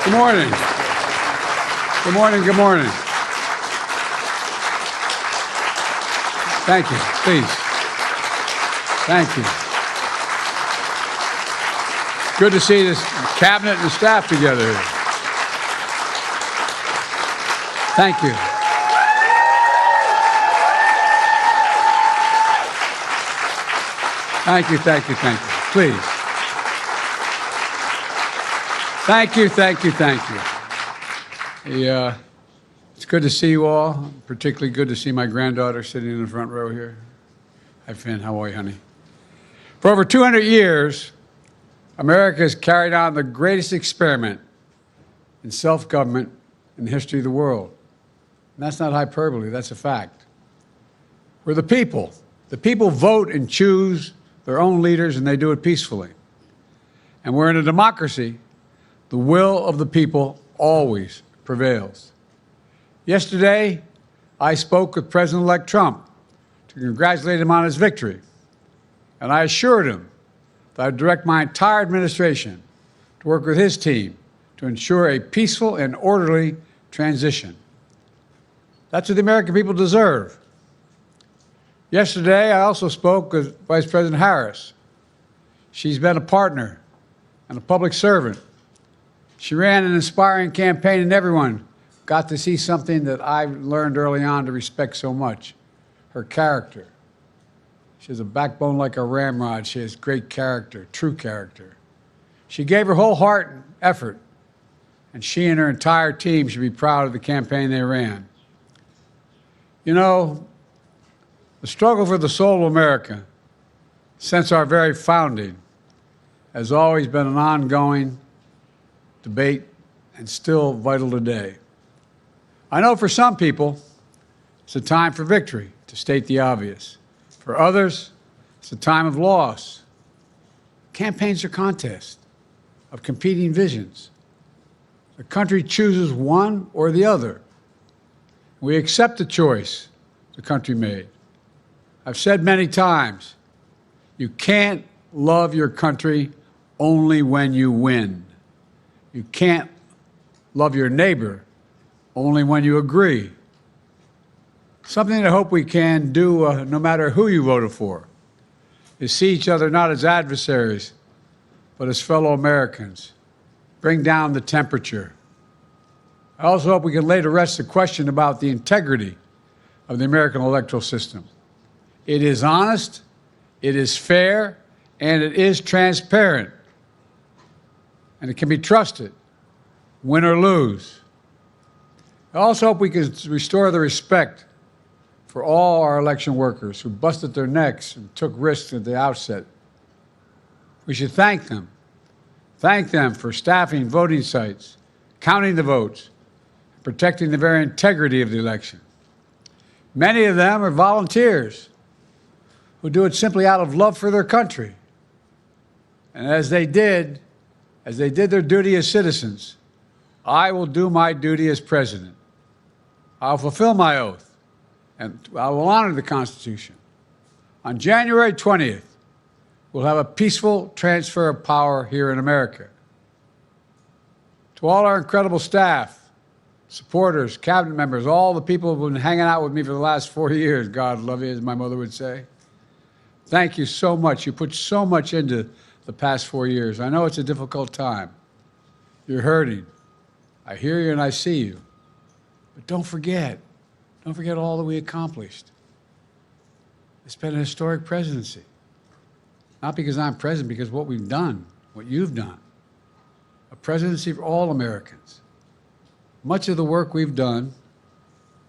Good morning. Good morning, good morning. Thank you, please. Thank you. Good to see this cabinet and the staff together here. Thank you. Thank you, thank you, thank you. Please. Thank you, thank you, thank you. It's good to see you all. Particularly good to see my granddaughter sitting in the front row here. Hi, Finn. How are you, honey? For over 200 years, America has carried on the greatest experiment in self-government in the history of the world. And that's not hyperbole, that's a fact. We're the people. The people vote and choose their own leaders, and they do it peacefully. And we're in a democracy. The will of the people always prevails. Yesterday, I spoke with President-elect Trump to congratulate him on his victory. And I assured him that I'd direct my entire administration to work with his team to ensure a peaceful and orderly transition. That's what the American people deserve. Yesterday, I also spoke with Vice President Harris. She's been a partner and a public servant. She ran an inspiring campaign, and everyone got to see something that I learned early on to respect so much, her character. She has a backbone like a ramrod. She has great character, true character. She gave her whole heart and effort, and she and her entire team should be proud of the campaign they ran. You know, the struggle for the soul of America, since our very founding, has always been an ongoing debate and still vital today. I know for some people, it's a time for victory, to state the obvious. For others, it's a time of loss. Campaigns are contests of competing visions. The country chooses one or the other. We accept the choice the country made. I've said many times, you can't love your country only when you win. You can't love your neighbor only when you agree. Something I hope we can do, no matter who you voted for, is see each other not as adversaries, but as fellow Americans. Bring down the temperature. I also hope we can lay to rest the question about the integrity of the American electoral system. It is honest, it is fair, and it is transparent. And it can be trusted, win or lose. I also hope we can restore the respect for all our election workers who busted their necks and took risks at the outset. We should thank them. Thank them for staffing voting sites, counting the votes, and protecting the very integrity of the election. Many of them are volunteers who do it simply out of love for their country. And as they did their duty as citizens, I will do my duty as president. I'll fulfill my oath, and I will honor the Constitution. On January 20th, we'll have a peaceful transfer of power here in America. To all our incredible staff, supporters, cabinet members, all the people who've been hanging out with me for the last 4 years, God love you, as my mother would say. Thank you so much. You put so much into the past 4 years. I know it's a difficult time. You're hurting. I hear you and I see you. But don't forget all that we accomplished. It's been a historic presidency. Not because I'm president, because what we've done, what you've done. A presidency for all Americans. Much of the work we've done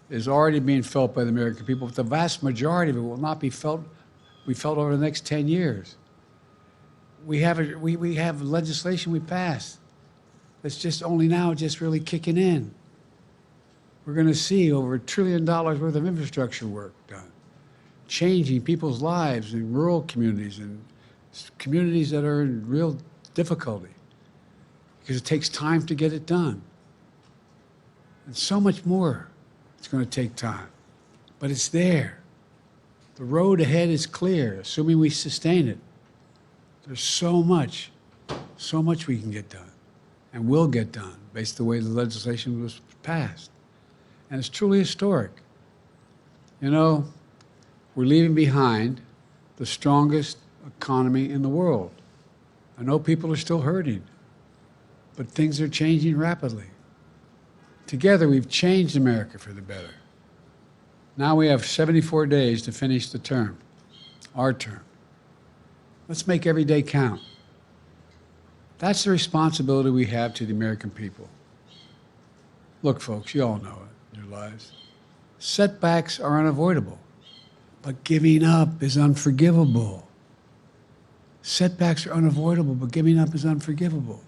is already being felt by the American people, but the vast majority of it will not be felt over the next 10 years. We have legislation we passed that's just only now just really kicking in. We're going to see over $1 trillion worth of infrastructure work done, changing people's lives in rural communities and communities that are in real difficulty because it takes time to get it done. And so much more it's going to take time, but it's there. The road ahead is clear, assuming we sustain it. There's so much we can get done. and will get done based on the way the legislation was passed. And it's truly historic. You know, we're leaving behind the strongest economy in the world. I know people are still hurting, but things are changing rapidly. Together, we've changed America for the better. Now we have 74 days to finish the term, our term. Let's make every day count. That's the responsibility we have to the American people. Look, folks, you all know it in your lives. Setbacks are unavoidable, but giving up is unforgivable. Setbacks are unavoidable, but giving up is unforgivable.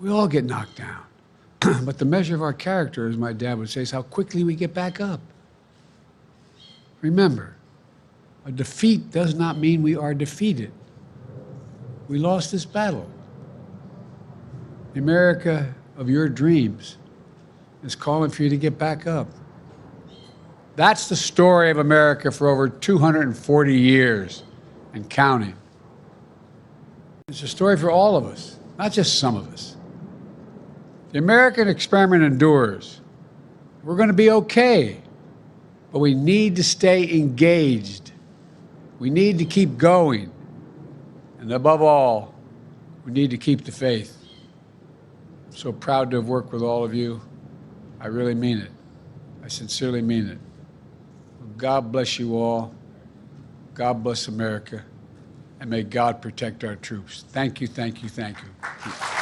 We all get knocked down. But the measure of our character, as my dad would say, is how quickly we get back up. Remember, a defeat does not mean we are defeated. We lost this battle. The America of your dreams is calling for you to get back up. That's the story of America for over 240 years and counting. It's a story for all of us, not just some of us. The American experiment endures. We're going to be okay, but we need to stay engaged. We need to keep going. And above all, we need to keep the faith. I'm so proud to have worked with all of you. I really mean it. I sincerely mean it. God bless you all. God bless America. And may God protect our troops. Thank you, thank you, thank you.